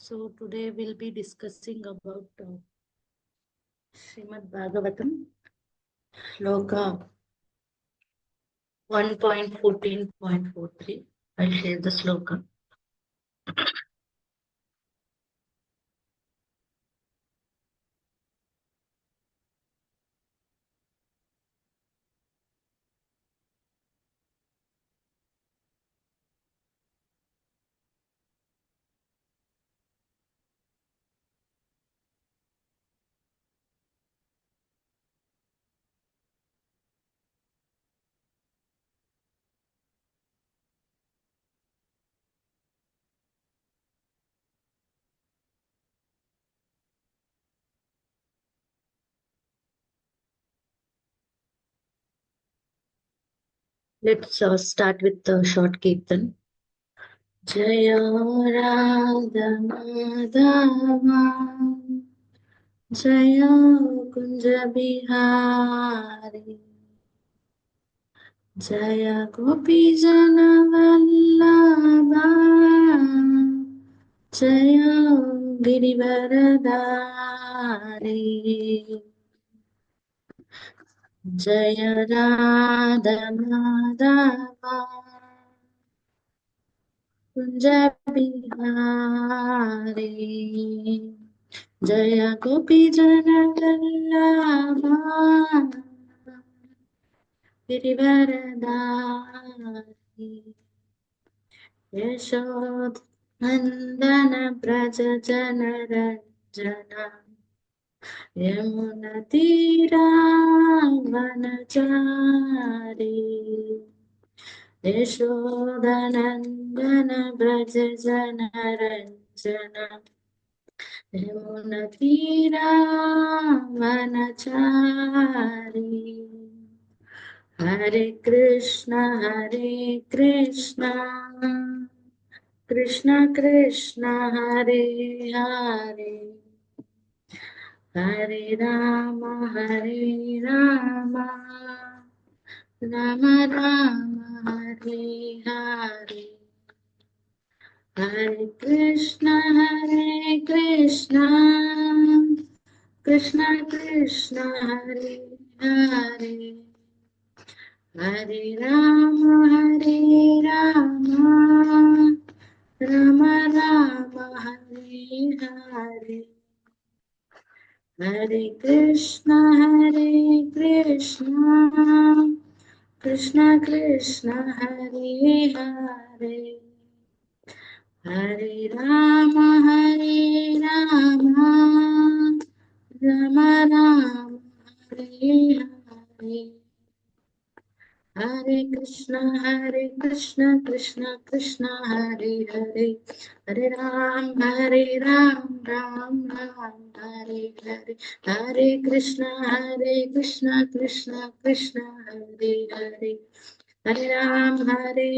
So today we'll be discussing about Srimad Bhagavatam, Shloka 1.14.43. I'll share the Shloka. Let's start with the short Kirtan. Jaya Radha Madhava Jaya Kunja Bihari Jaya Gopi Jana Vallabha Jaya Girivaradari Jaya Radha Madhava Kunja Bihari Jaya Gopi Jana Vallabha Girivaradari Yashoda Nandana Braja Jana Ranjana Yamuna Tira Vanachari Yashoda Nandana Braja Jana Ranjana Yamuna Tira Vanachari Hare Krishna Krishna Krishna Hare Hare Hare Rama Rama Rama Hare Hare Hare Krishna Krishna Krishna Hare Hare Hare Rama Rama Rama Hare Hare Hare Krishna Krishna Krishna Hare Hare Hare Rama Rama Rama Hare Hare Hare Krishna Krishna Krishna Hare Hare Hare Ram Ram Ram Hare Hare Hare Krishna Krishna Krishna Hare Hare Hare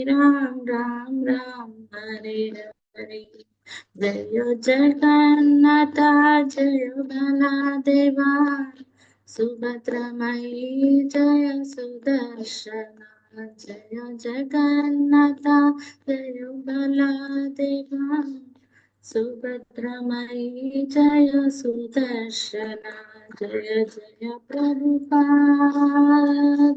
Ram Ram Ram Hare Hare Jayo Jagannatha Jayo Baladeva Subhadramai Jaya Sudarshana Jaya Jagannatha Jaya Baladeva Subhadramai Jaya Sudarshana Jaya Jaya Prabhupada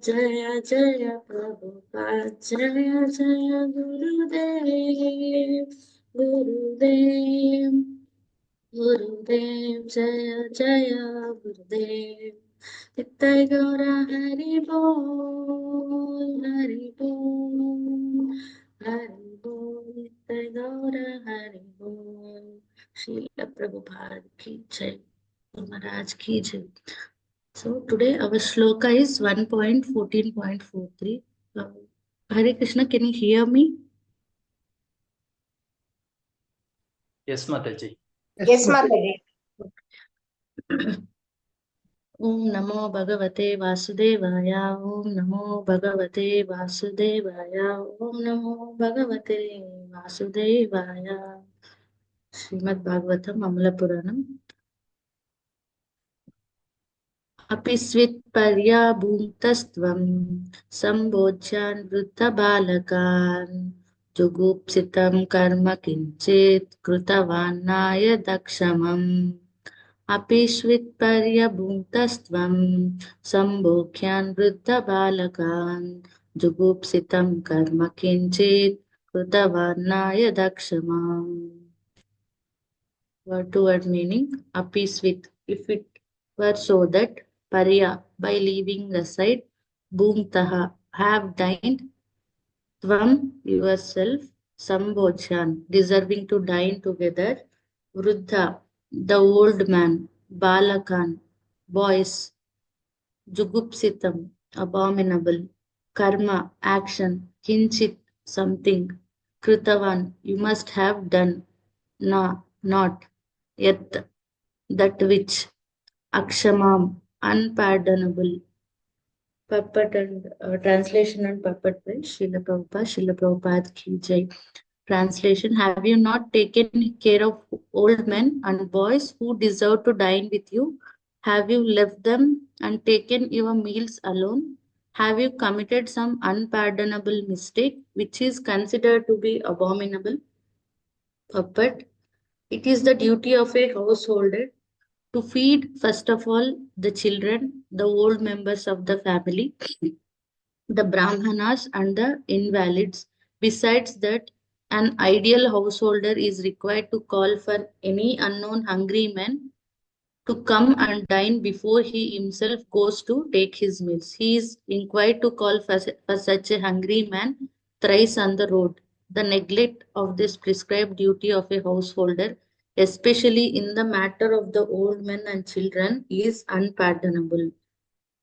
Jaya Jaya Prabhupada Jaya Jaya Gurudev Gurudev Jaya Jaya Gurudev Nitai Gaura Hari Bol Nitai Gaura Hari Bol Srila Prabhupada ki jai Maharaj ki jai. So today our shloka is 1.14.43. Hare Krishna, can you hear me? Yes, Mataji. Yes, Mataji. Om Namo Bhagavate Vasudevaya. Om Namo Bhagavate Vasudevaya. Om Namo Bhagavate Vasudevaya. Srimad Bhagavatam Amala Puranam. Apisvit Bhuntastvam Sambodhyan Vruddha Balakan जुगुप्सितं कर्म किञ्चित् कृतवान्नाय दक्षमम् अपिष्वित्पर्यभुक्तस्त्वं सम्भोग्यान् वृद्धबालकान् जुगुप्सितं कर्म किञ्चित् कृतवान्नाय दक्षमम्. Word to word meaning appease with. If it were so that Parya, by leaving aside, Bhumtaha, have dined, Tvam, yourself, Sambhochan, deserving to dine together, Vruddha, the old man, Balakan, boys, Jugupsitam, abominable, Karma, action, Kinchit, something, Kritavan, you must have done, Na, not, Yet, that which, Akshamam, unpardonable. Puppet and translation and puppet by Srila Prabhupada Ki Jai. Translation: have you not taken care of old men and boys who deserve to dine with you? Have you left them and taken your meals alone? Have you committed some unpardonable mistake which is considered to be abominable? Puppet: it is the duty of a householder to feed, first of all, the children, the old members of the family, the Brahmanas, and the invalids. Besides that, an ideal householder is required to call for any unknown hungry man to come and dine before he himself goes to take his meals. He is required to call for such a hungry man thrice on the road. The neglect of this prescribed duty of a householder, especially in the matter of the old men and children, is unpardonable.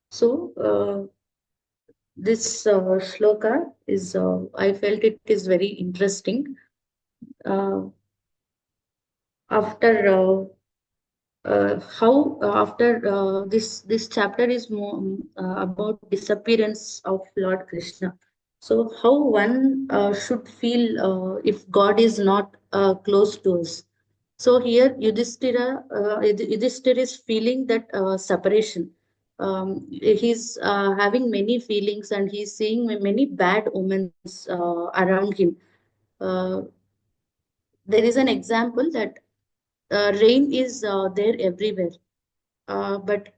So, this shloka is, I felt it is very interesting. Uh, after how after this chapter is more about disappearance of Lord Krishna. So how one should feel if God is not close to us. So here Yudhishthira is feeling that separation. He's having many feelings and he's seeing many bad omens around him. Uh, there is an example that rain is there everywhere, but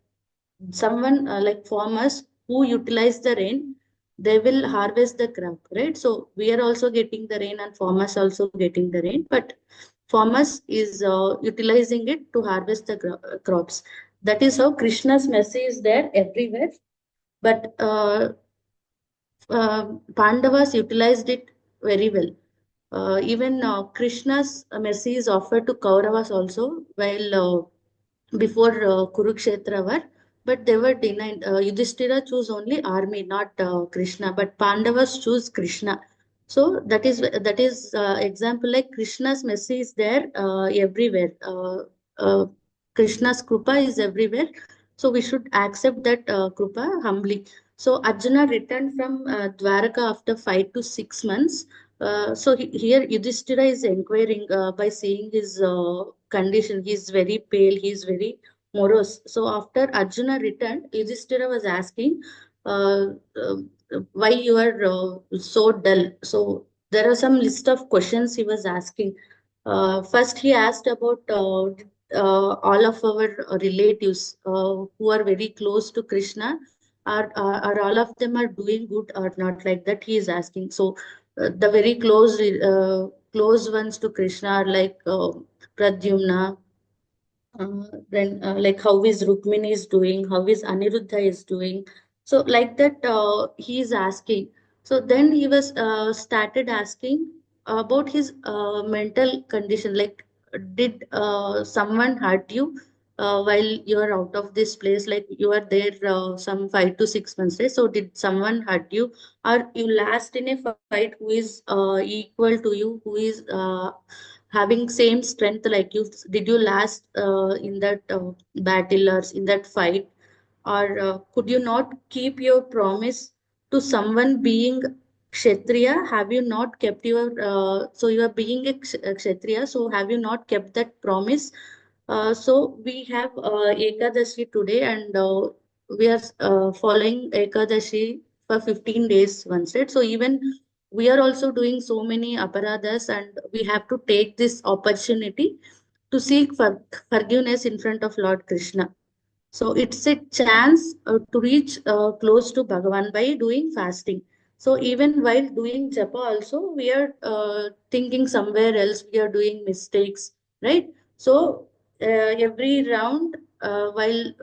someone like farmers who utilize the rain, they will harvest the crop, right? So we are also getting the rain and farmers also getting the rain, but farmers is utilizing it to harvest the crops. That is how Krishna's message is there everywhere, but Pandavas utilized it very well. Even Krishna's message is offered to Kauravas also, while before Kurukshetra war, but they were denied. Yudhishthira chose only army, not Krishna, but Pandavas choose Krishna. So that is example like Krishna's message is there everywhere. Krishna's krupa is everywhere. So we should accept that krupa humbly. So Arjuna returned from Dwaraka after 5 to 6 months. Here Yudhishthira is inquiring by seeing his condition. He is very pale. He is very morose. So after Arjuna returned, Yudhishthira was asking, uh, uh, why you are so dull. So there are some list of questions he was asking. First, he asked about all of our relatives who are very close to Krishna. Are all of them are doing good or not? Like that, he is asking. So the very close ones to Krishna are like Pradyumna, then like how is Rukmini is doing, how is Aniruddha is doing. So like that he is asking. So then he was started asking about his mental condition, like did someone hurt you while you are out of this place, like you are there some 5 to 6 months, right? So did someone hurt you, or you last in a fight who is equal to you, who is having same strength like you? Did you last in that battle or in that fight, or could you not keep your promise to someone being kshatriya? Have you not kept your so you are being a kshatriya, so have you not kept that promise? So we have Ekadashi today, and we are following Ekadashi for 15 days once, right? So even we are also doing so many aparadhas, and we have to take this opportunity to seek forgiveness in front of Lord Krishna. So it's a chance to reach close to Bhagavan by doing fasting. So even while doing japa also, we are thinking somewhere else, we are doing mistakes, right? So every round, while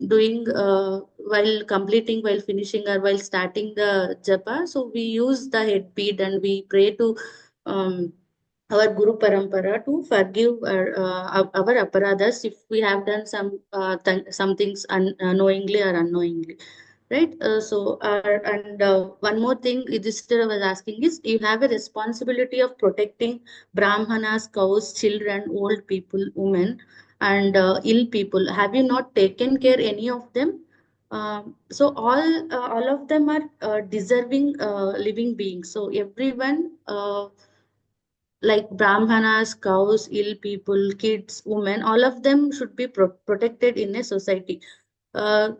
doing, while completing, while finishing, or while starting the japa, so we use the headbeat and we pray to um, our Guru Parampara to forgive our aparadhas if we have done some things unknowingly or unknowingly, right? And one more thing Yudhishthira was asking is, you have a responsibility of protecting Brahmanas, cows, children, old people, women, and ill people. Have you not taken care any of them? So all of them are deserving living beings. So everyone. Like brahmanas, cows, ill people, kids, women, all of them should be protected in a society. Uh,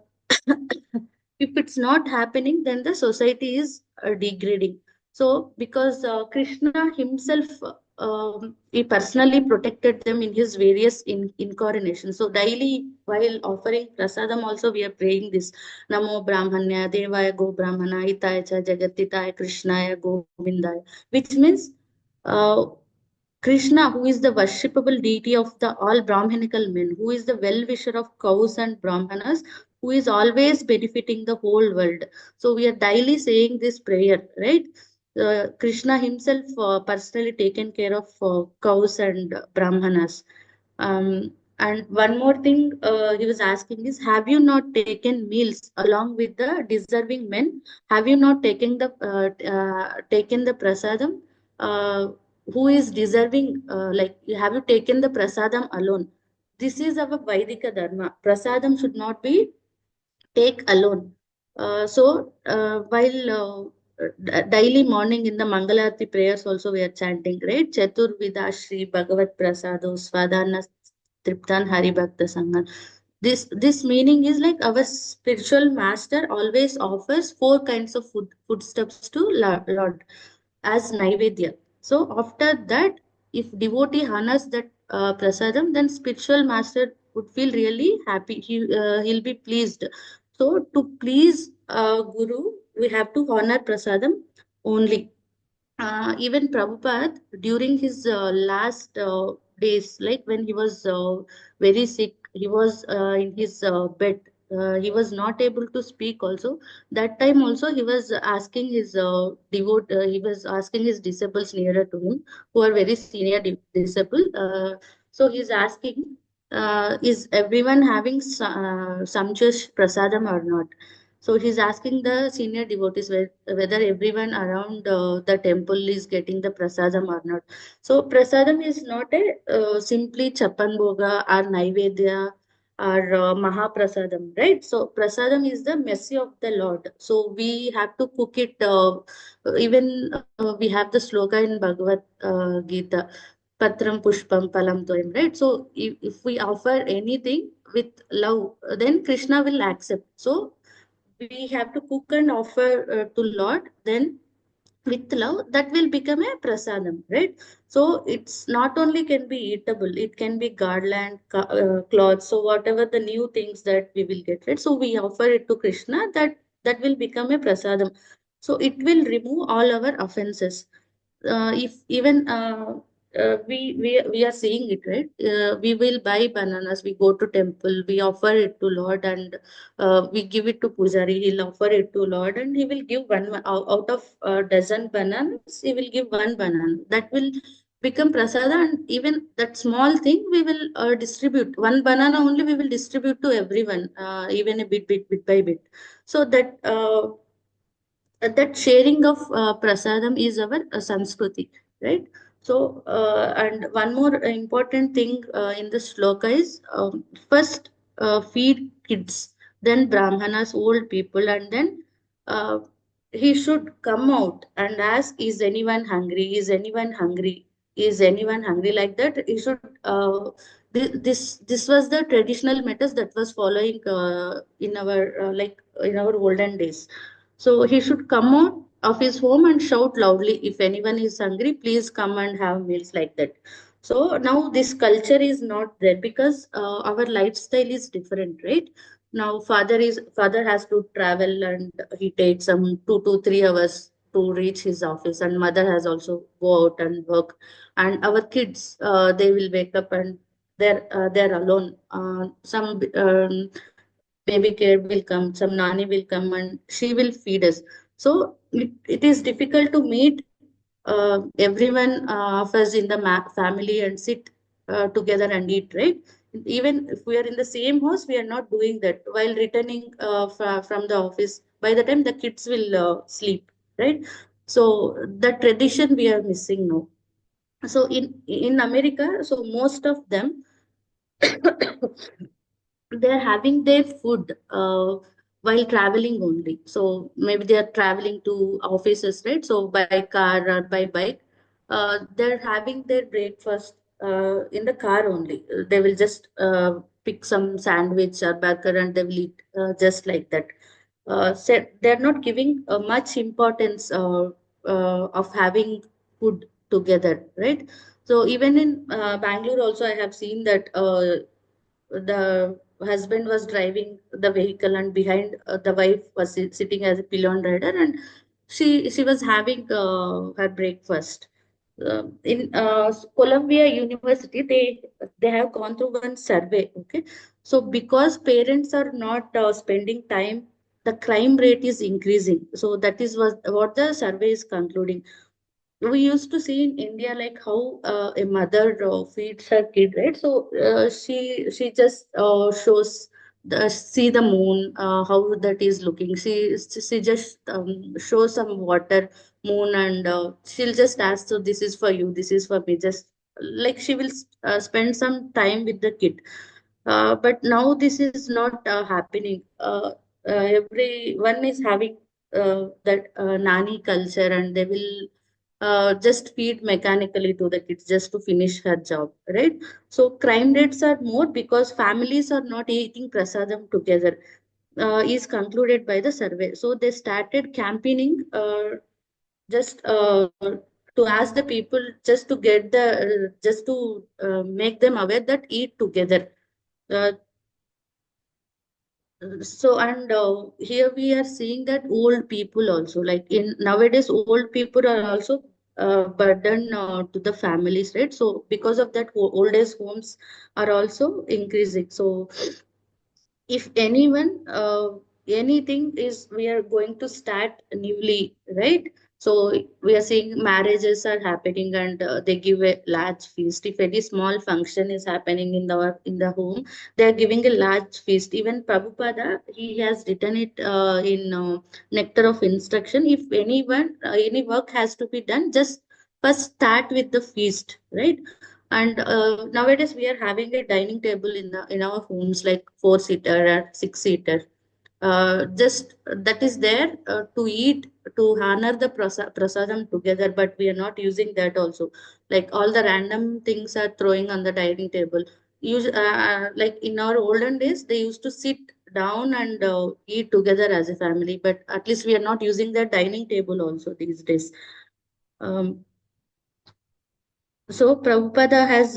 if it's not happening, then the society is degrading. So, because Krishna himself, he personally protected them in his various incarnations. So, daily while offering prasadam, also we are praying this Namo Brahmanya, Devaya Go Brahmana, Hitaya Cha Jagatitaya Krishnaya Govindaya, which means uh, Krishna, who is the worshipable deity of the all Brahmanical men, who is the well wisher of cows and Brahmanas, who is always benefiting the whole world. So we are daily saying this prayer, right? Krishna himself personally taken care of cows and Brahmanas. And one more thing he was asking is, have you not taken meals along with the deserving men? Have you not taken the prasadam? Uh, who is deserving, like, have you taken the prasadam alone? This is our Vaidika dharma. Prasadam should not be take alone. While daily morning in the Mangalarti prayers also we are chanting, right? Chaturvida Shri Bhagavat Prasado Swadhana Triptan Hari Bhakta Sangha. This meaning is like our spiritual master always offers four kinds of foodstuffs to Lord as Naivedya. So after that, if devotee honors that prasadam, then spiritual master would feel really happy. He'll be pleased. So to please Guru, we have to honor prasadam only. Even Prabhupada, during his last days, like when he was very sick, he was in his bed. He was not able to speak. Also, that time also he was asking his he was asking his disciples nearer to him, who are very senior disciple. So he's asking, is everyone having sumptuous prasadam or not? So he's asking the senior devotees whether everyone around the temple is getting the prasadam or not. So prasadam is not a simply chapan boga or naivedya or mahaprasadam, right? So prasadam is the mercy of the Lord. So we have to cook it. Even we have the sloka in Bhagavad Gita, Patram Pushpam Palam Toyam, right? So if we offer anything with love, then Krishna will accept. So we have to cook and offer to Lord, then with love, that will become a prasadam, right? So it's not only can be eatable, it can be garland, cloth, so whatever the new things that we will get, right? So we offer it to Krishna, that will become a prasadam. So it will remove all our offenses. If even we are seeing it, right? We will buy bananas, we go to temple, we offer it to Lord, and we give it to pujari, he'll offer it to Lord, and he will give one out of a dozen bananas, he will give one banana, that will become prasada. And even that small thing we will distribute, one banana only we will distribute to everyone, even a bit by bit. So that sharing of prasadam is our Sanskriti, right? So, and one more important thing in the sloka is, first feed kids, then Brahmanas, old people, and then uh, he should come out and ask, is anyone hungry? Is anyone hungry? Is anyone hungry? Like that, he should. This was the traditional methods that was following in our in our olden days. So he should come out of his home and shout loudly, if anyone is hungry, please come and have meals, like that. So now this culture is not there because our lifestyle is different, right? Now father has to travel, and he takes some 2 to 3 hours to reach his office, and mother has also go out and work. And our kids, they will wake up and they're alone. Some baby care will come, some nanny will come, and she will feed us. So it is difficult to meet everyone of us in the family and sit together and eat, right? Even if we are in the same house, we are not doing that. While returning from the office, by the time the kids will sleep, right? So the tradition we are missing now. So in America, so most of them they're having their food while traveling only. So maybe they are traveling to offices, right? So by car or by bike, they're having their breakfast in the car only. They will just pick some sandwich or burger and they will eat just like that. So they're not giving much importance of having food together, right? So even in Bangalore also, I have seen that the husband was driving the vehicle, and behind the wife was sitting as a pillion rider, and she was having her breakfast. In Columbia University, they have gone through one survey. Okay, so because parents are not spending time, the crime rate is increasing. So that is what the survey is concluding. We used to see in India like how a mother feeds her kid, right? So she just shows see the moon, how that is looking. She just shows some water, moon, and she'll just ask, so this is for you, this is for me. Just like she will spend some time with the kid. But now this is not happening. Everyone is having that nanny culture, and they will just feed mechanically to the kids just to finish her job, right? So crime rates are more because families are not eating prasadam together, is concluded by the survey. So they started campaigning just to ask the people, just to get the just to make them aware that eat together. Uh, so and here we are seeing that old people also, like in nowadays old people are also burden to the families, right? So because of that, old age homes are also increasing. So if anyone anything is, we are going to start newly, right? So we are seeing marriages are happening, and they give a large feast. If any small function is happening in the home, they are giving a large feast. Even Prabhupada, he has written it in nectar of instruction. If anyone any work has to be done, just first start with the feast, right? And nowadays we are having a dining table in our homes, like 4-seater or 6-seater. Just that is there to eat, to honor the prasadam together, but we are not using that also. Like all the random things are throwing on the dining table. Like in our olden days, they used to sit down and eat together as a family, but at least we are not using that dining table also these days. Um, so Prabhupada has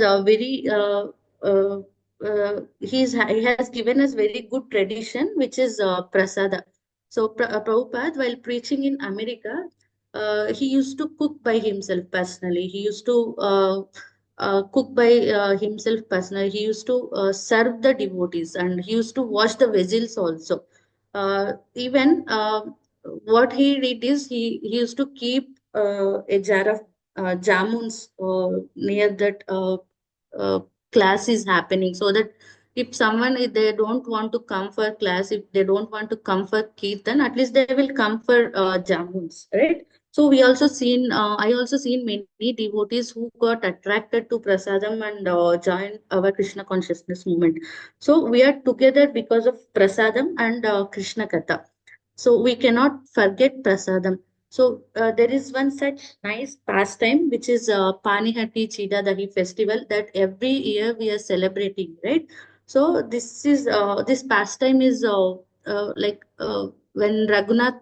he has given us very good tradition, which is prasada. So Prabhupada, while preaching in America, he used to cook by himself personally. He used to cook by himself personally. He used to serve the devotees, and he used to wash the vessels also. Even what he did is he used to keep a jar of jamuns near that uh, class is happening, so that if someone, if they don't want to come for class, if they don't want to come for kirtan, at least they will come for jamuns, right? So we also seen I also seen many devotees who got attracted to prasadam and joined our Krishna consciousness movement. So we are together because of prasadam and Krishna katha. So we cannot forget prasadam. So there is one such nice pastime, which is Panihati Chida Dahi festival, that every year we are celebrating, right? So this pastime is like when Raghunath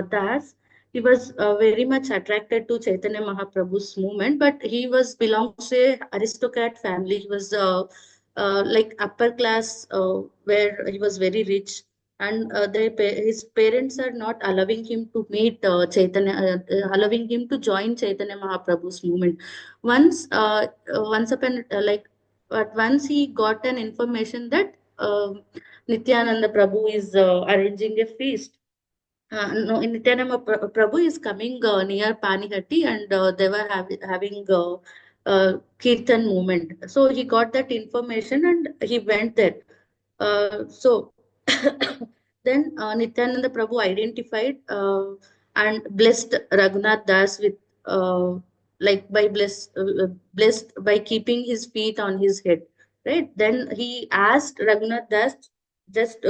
Das, he was very much attracted to Chaitanya Mahaprabhu's movement, but he was belongs to a aristocrat family. He was like upper class, where he was very rich, and his parents are not allowing him to meet Chaitanya, allowing him to join Chaitanya Mahaprabhu's movement. Once upon like, but once he got an information that Nityananda Prabhu is arranging a feast. No, in Nityanama Prabhu is coming near Panihati, and they were having Kirtan movement. So he got that information and he went there. So then Nityananda Prabhu identified and blessed Raghunath Das with like by blessed by keeping his feet on his head. Right. Then he asked Raghunath Das just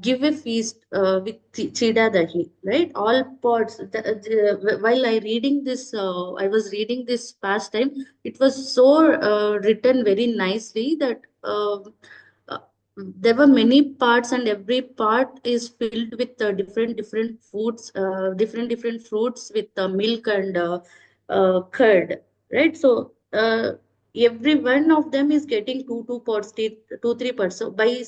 give a feast with chida dahi, right? All pots. While I was reading this past time. It was so written very nicely that uh, there were many parts, and every part is filled with different foods, different fruits with milk and curd, right? So. Every one of them is getting two pots, two, 3 pots. So by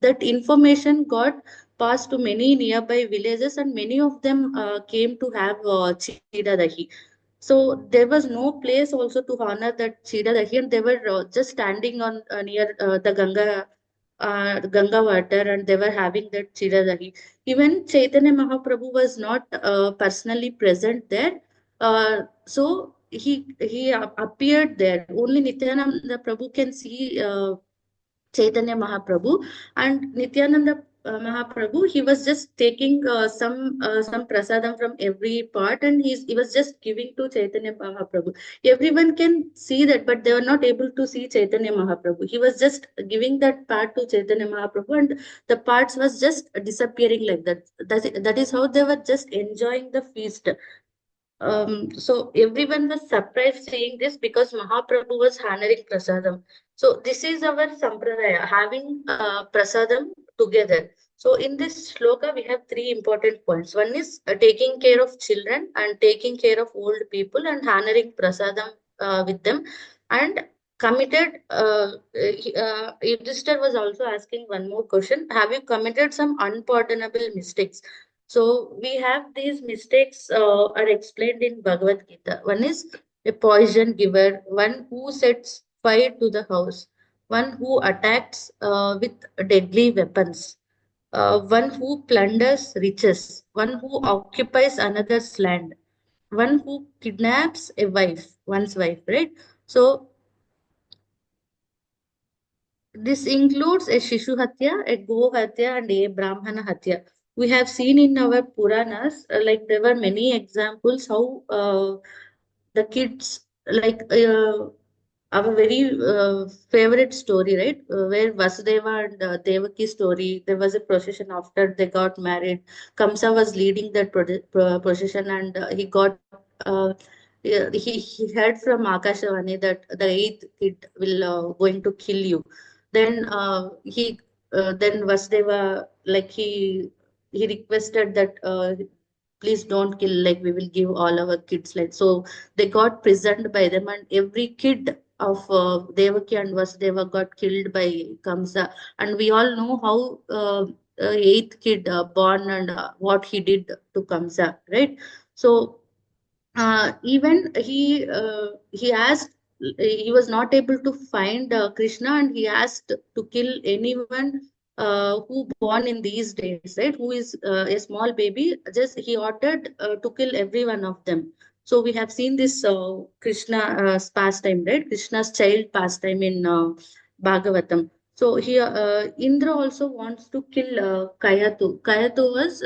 that information got passed to many nearby villages, and many of them came to have chida dahi. So there was no place also to honor that chida dahi, and they were just standing on near the Ganga water, and they were having that chida dahi. Even Chaitanya Mahaprabhu was not personally present there. So he appeared there. Only Nityananda Prabhu can see Chaitanya Mahaprabhu, and Nityananda Mahaprabhu. He was just taking some prasadam from every part, and he was just giving to Chaitanya Mahaprabhu. Everyone can see that, but they were not able to see Chaitanya Mahaprabhu. He was just giving that part to Chaitanya Mahaprabhu, and the parts was just disappearing like that. That is how they were just enjoying the feast. So everyone was surprised seeing this because Mahaprabhu was honoring prasadam. So this is our sampradaya, having prasadam together. So in this shloka, we have three important points. One is taking care of children and taking care of old people and honoring prasadam with them, and committed. Yudhishthir was also asking one more question: have you committed some unpardonable mistakes? So we have these mistakes are explained in Bhagavad Gita. One is a poison giver, one who sets fire to the house, one who attacks with deadly weapons, one who plunders riches, one who occupies another's land, one who kidnaps one's wife, right? So this includes a Shishu Hatya, a Go Hatya, and a Brahmana Hatya. We have seen in our Puranas, like there were many examples how the kids, like our very favorite story, right? Where Vasudeva and Devaki story, there was a procession after they got married. Kamsa was leading that procession, and he got. Yeah, he heard from Akashavani that the eighth kid will going to kill you. Then then Vasudeva, like he requested that please don't kill, like we will give all our kids, like so they got prisoned by them, and every kid of Devaki and Vasudeva got killed by Kamsa. And we all know how eighth kid born, and what he did to Kamsa, right? So even he asked, he was not able to find Krishna, and he asked to kill anyone who born in these days, right? Who is a small baby, just he ordered to kill every one of them. So we have seen this Krishna pastime, right? Krishna's child pastime in Bhagavatam. So here Indra also wants to kill Kayatu. Kayatu was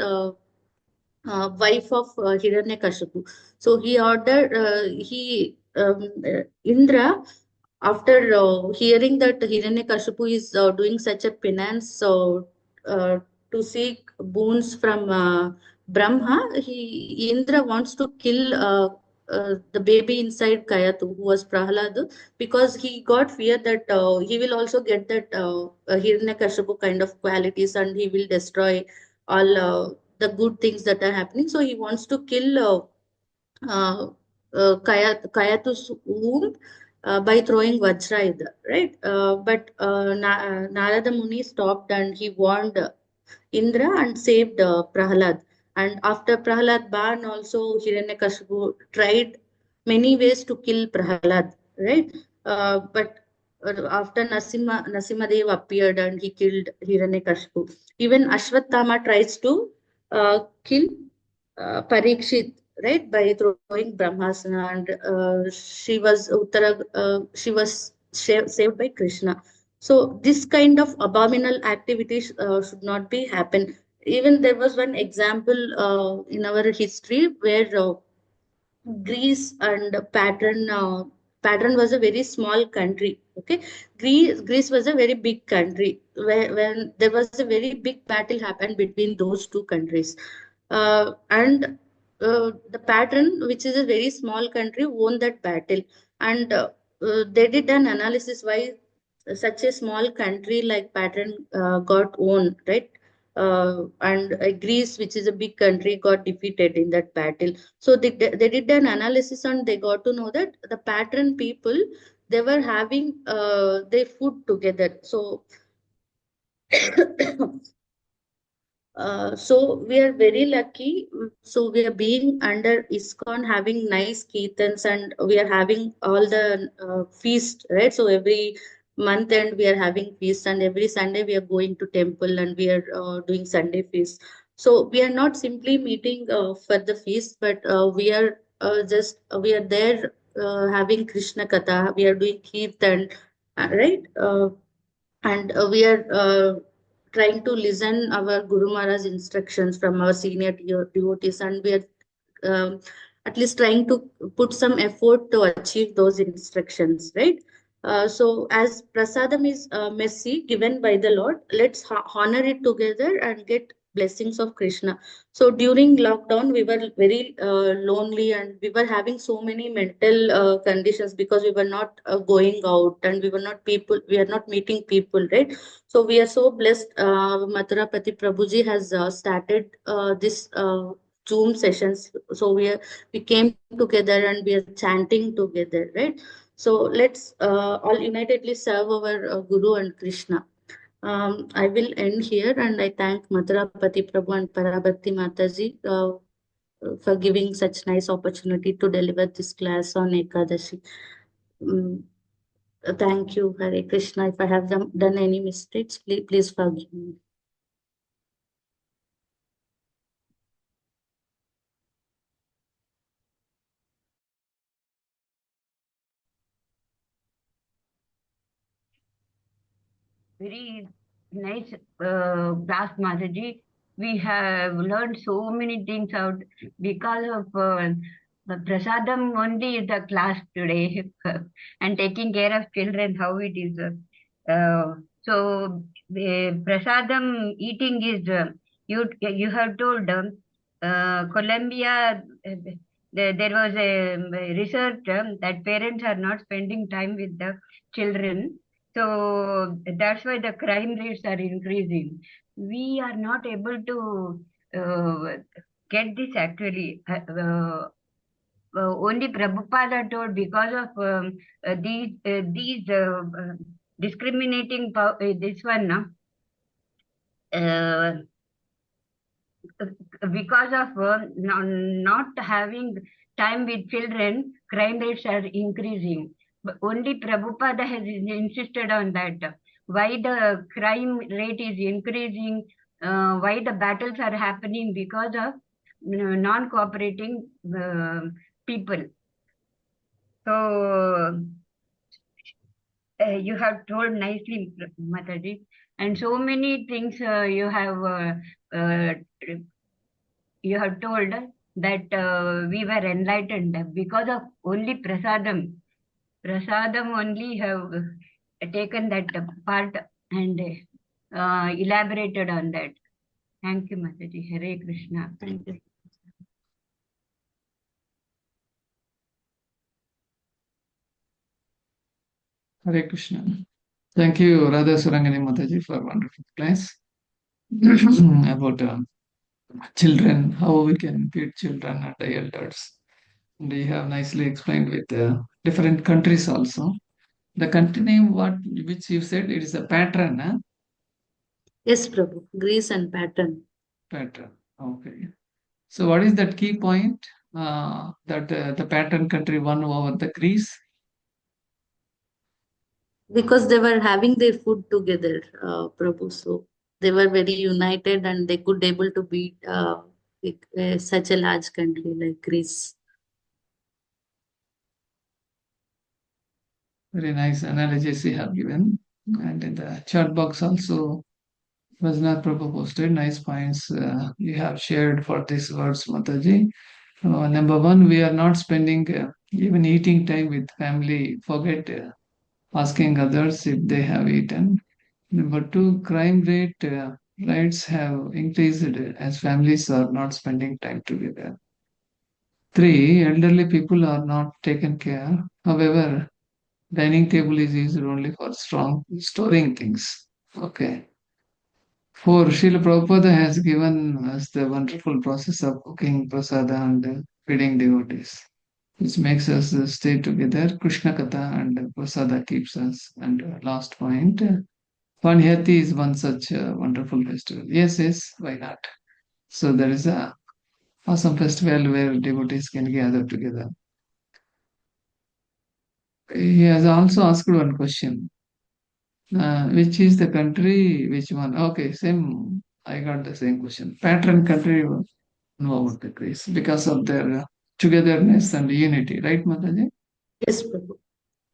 wife of Hiranyakashipu. So he ordered, Indra, after hearing that Hiranyakashipu is doing such a penance, so to seek boons from Brahma, Indra wants to kill the baby inside Kayatu, who was Prahlad, because he got fear that he will also get that Hiranyakashipu kind of qualities, and he will destroy all. the good things that are happening. So he wants to kill Kayatu's womb by throwing Vajrayudha, right? But Narada Muni stopped and he warned Indra and saved Prahalad. And after Prahalad Ban, also Hiranyakashipu tried many ways to kill Prahalad, right? But after Nasimadev appeared and he killed Hiranyakashipu. Even Ashwatthama tries to kill Parikshit, right, by throwing Brahmasana, and she was saved by Krishna. So this kind of abominable activities should not be happen. Even there was one example in our history where Greece and Patron was a very small country. Okay, Greece was a very big country. When there was a very big battle happened between those two countries, and the Patron, which is a very small country, won that battle, and they did an analysis why such a small country like Patron got won, right? And Greece, which is a big country, got defeated in that battle. So they did an analysis and they got to know that the Patron people, they were having their food together. So so we are very lucky. So we are being under ISKCON, having nice kirtans, and we are having all the feast, right? So every month end we are having feast, and every Sunday we are going to temple and we are doing Sunday feast. So we are not simply meeting for the feast, but we are there having Krishna Katha. We are doing kirtan, right? And we are trying to listen our Guru Maharaj's instructions from our senior devotees, and we are at least trying to put some effort to achieve those instructions, right? So as prasadam is mercy given by the Lord, let's honor it together and get blessings of Krishna. So during lockdown, we were very lonely and we were having so many mental conditions because we were not going out and we are not meeting people, right? So we are so blessed. Mathurapati Prabhuji has started this Zoom sessions. So we came together and we are chanting together, right? So let's all unitedly serve our Guru and Krishna. I will end here and I thank Mathurapati Prabhu and Parabhakti Mataji for giving such nice opportunity to deliver this class on Ekadashi. Um, Thank you, Hare Krishna. If I have done any mistakes, please forgive me. Very nice class, Mataji. We have learned so many things out because of the prasadam only is the class today and taking care of children, how it is. So the prasadam eating is, you have told Colombia, there was a research that parents are not spending time with the children, so that's why the crime rates are increasing. We are not able to get this actually. Only Prabhupada told because of these discriminating this one, no? Because of not having time with children, crime rates are increasing. But only Prabhupada has insisted on that. Why the crime rate is increasing, why the battles are happening because of non-cooperating people. So you have told nicely, Mataji, and so many things uh, you have told that we were enlightened because of only prasadam. Prasadam only have taken that part and elaborated on that. Thank you, Mataji. Hare Krishna. Thank you. Hare Krishna. Thank you, Radha Surangini Mataji, for a wonderful class about children, how we can feed children and the elders. And you have nicely explained with different countries also. The country name, what which you said, it is a pattern, huh? Yes, Prabhu. Greece and pattern. Pattern. Okay. So what is that key point that the pattern country won over the Greece? Because they were having their food together, Prabhu. So they were very united and they could able to beat such a large country like Greece. Very nice analysis you have given. And in the chat box also, Rajnath Prabhu posted nice points you have shared for these words, Mataji. Number one, we are not spending even eating time with family, forget asking others if they have eaten. Number two, crime rate rates have increased as families are not spending time together. Three, elderly people are not taken care. However, dining table is used only for strong storing things. Okay. Four, Srila Prabhupada has given us the wonderful process of cooking prasada and feeding devotees, which makes us stay together. Krishna Katha and prasada keeps us. And last point, Panhyati is one such wonderful festival. Yes, yes, why not? So there is a awesome festival where devotees can gather together. He has also asked one question. Which is the country? Which one? Okay, same. I got the same question. Pattern country over the Greece because of their togetherness and unity, right, Mataji? Yes, Prabhu.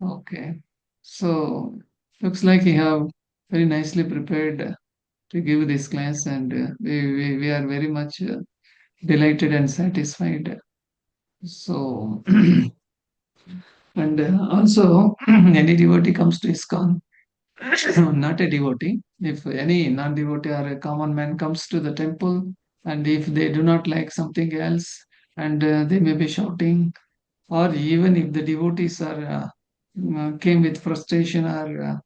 Okay. So looks like you have very nicely prepared to give this class, and we are very much delighted and satisfied. So, and also, any devotee comes to ISKCON, not a devotee. If any non-devotee or a common man comes to the temple, and if they do not like something else, and they may be shouting, or even if the devotees are came with frustration or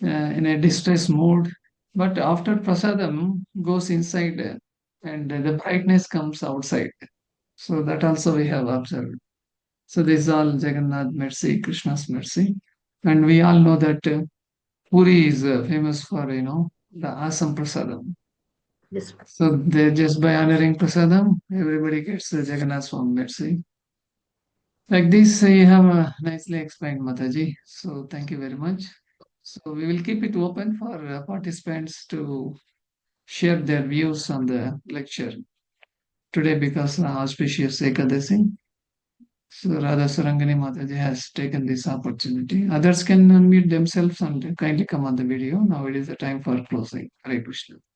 in a distress mood, but after prasadam goes inside and the brightness comes outside. So that also we have observed. So this is all Jagannath mercy, Krishna's mercy, and we all know that. Puri is famous for, the awesome prasadam. Yes. So they just by honoring prasadam, everybody gets the Jagannath Swami mercy. Like this, you have nicely explained, Mataji. So thank you very much. So we will keep it open for participants to share their views on the lecture today because auspicious Ekadasi. So Radha Surangini Mataji has taken this opportunity. Others can unmute themselves and kindly come on the video. Now it is the time for closing. Hare Krishna.